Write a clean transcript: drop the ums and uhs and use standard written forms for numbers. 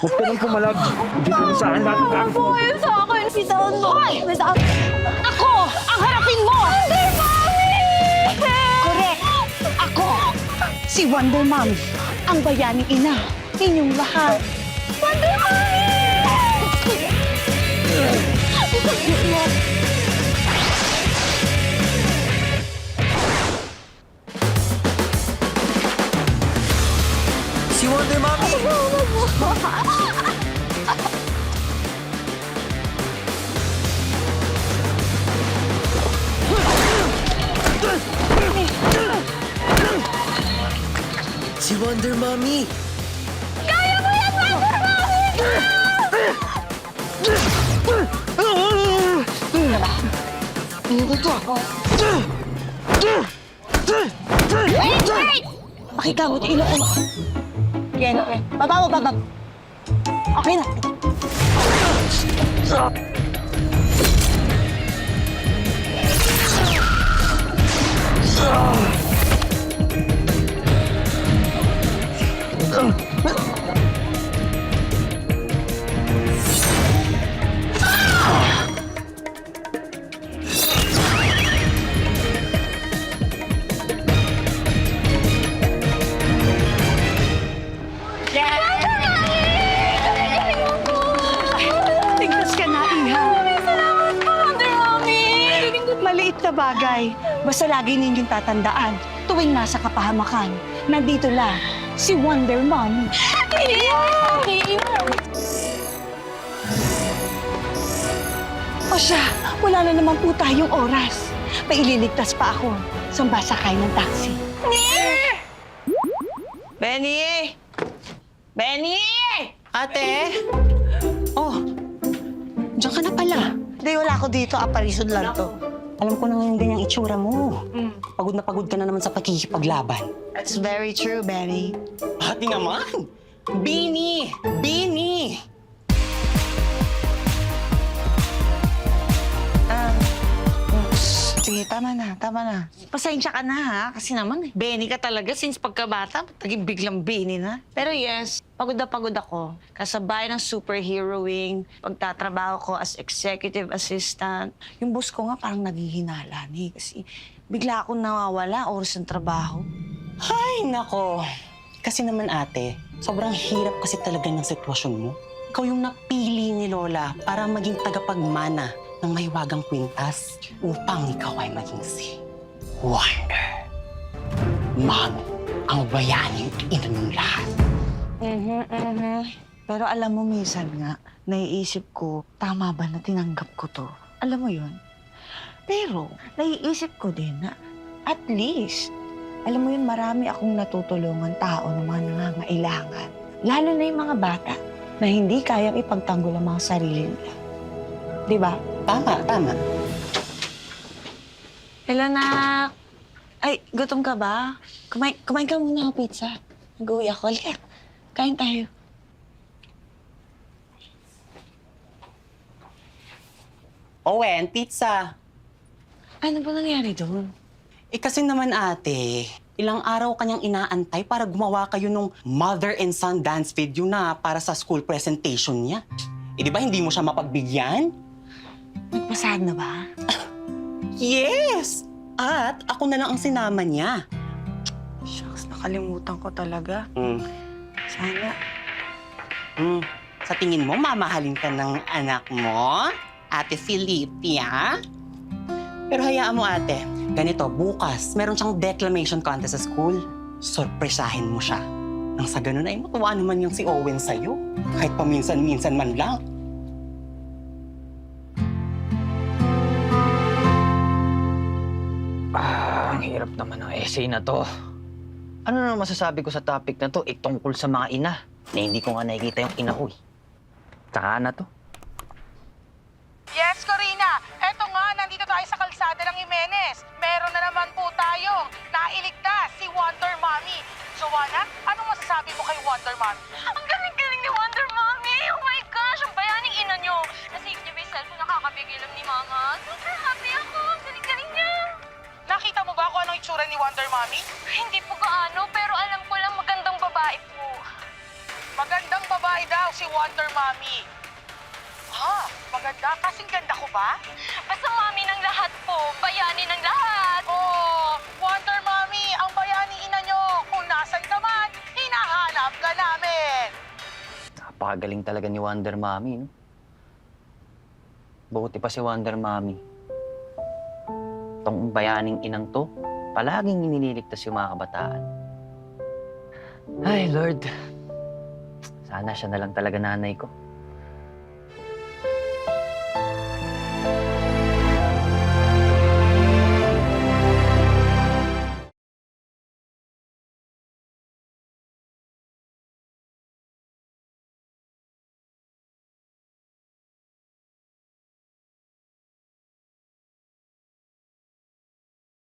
Huwag ka nang pumalag. Hindi ko na sa akin lahat ng gamit mo. Ayun sa akin, bitawan mo. Bitawan. Ako ang harapin mo! Wonder Mommy! Correct! Ako, si Wonder Mommy, ang bayaning ina, inyong lahat. Wonder Mommy! Si Wonder Mommy! Si Wonder Mommy! Kaya mo yan, Wonder Mommy! Wait! Wait! Pakigamot yung ilong ko. Yan, okay. Baba mo, baba. Okay na. Tignas ka na, Iha. Salamat po, Wonder Mommy! Maliit na bagay. Basta lagi ninyong tatandaan. Tuwing nasa kapahamakan, nandito lang si Wonder Mommy. O siya, wala na naman po tayong oras. Paililigtas pa ako. Saan ba sakay ng taxi? Benny! Benny! Ate! Oh, diyan ka na pala. Hindi, wala ako dito. Aparisod lang to. Alam ko nang yung ganyang itsura mo. Pagod na pagod ka na naman sa pagkikipaglaban. That's very true, Benny. Ate naman! Bini! Bini! Sige, tama na, tama na. Pasensya ka na, ha? Kasi naman, Benny ka talaga since pagkabata. Naging biglang Benny na. Pero yes, pagod na pagod ako. Kasabay ng superheroing, pagtatrabaho ko as executive assistant. Yung boss ko nga parang naghihinala ni kasi bigla akong nawawala oras ng trabaho. Ay, nako. Kasi naman ate, sobrang hirap kasi talaga ng sitwasyon mo. Ikaw yung napili ni Lola para maging tagapagmana ng mahiwagang kwintas upang ikaw ay maging si Wonder. Mommy, ang bayaning ina ng lahat. Pero alam mo, minsan nga, naiisip ko, tama ba na tinanggap ko to? Alam mo yun? Pero, naiisip ko din na, at least, alam mo yun, marami akong natutulungan tao ng mga nangangailangan. Lalo na yung mga bata na hindi kayang ipagtanggol ang mga sarili nila. Di ba? Tama, tama. Hello, nak. Ay, gutom ka ba? Kumain ka muna ng pizza. Nag-uwi ako. Halika. Kain tayo. Owen, pizza. Ano ba nangyari doon? Kasi naman ate, ilang araw kanyang inaantay para gumawa kayo nung mother and son dance video na para sa school presentation niya. Di ba hindi mo siya mapagbigyan? Nagpasahan na ba? Yes! At ako na lang ang sinama niya. Shucks, nakalimutan ko talaga. Sana. Sa tingin mo, mamahalin ka ng anak mo? Ate Filipia? Pero hayaan mo ate, ganito, bukas, meron siyang declamation contest sa school. Sorpresahin mo siya. Nang sa ganun ay matuwa naman yung si Owen sa'yo. Kahit paminsan-minsan man lang. Ang hirap naman ng essay na to. Ano na masasabi ko sa topic na to? Tungkol sa mga ina na hindi ko nga nakikita yung ina ko eh. Tsaka na to. Yes, Corina. Eto nga, nandito tayo sa kalsada ng Jimenez. Meron na naman po tayong nailigtas si Wonder Mommy. So, Juana, anong masasabi mo kay Wonder Mommy? Ang galing-galing ni Wonder Mommy! Oh my gosh! Ang bayaning ina nyo! Nasave niyo ba yung cellphone? Nakakabigilan ni Mama. Super happy ako! Ang galing-galing niya! Nakita mo ba kung anong itsura ni Wonder Mommy? Hindi po gaano, pero alam ko lang magandang babae po. Magandang babae daw si Wonder Mommy. Ah, maganda. Kasing ganda ko ba? Basta mami ng lahat po, bayani ng lahat. Oh, Wonder Mommy, ang bayani ina nyo. Kung nasan ka man, hinahanap ka namin. Napakagaling talaga ni Wonder Mommy, no? Buti pa si Wonder Mommy. Tong bayaning inang to, palaging iniligtas yung mga kabataan. Ay, Lord. Sana siya na lang talaga nanay ko.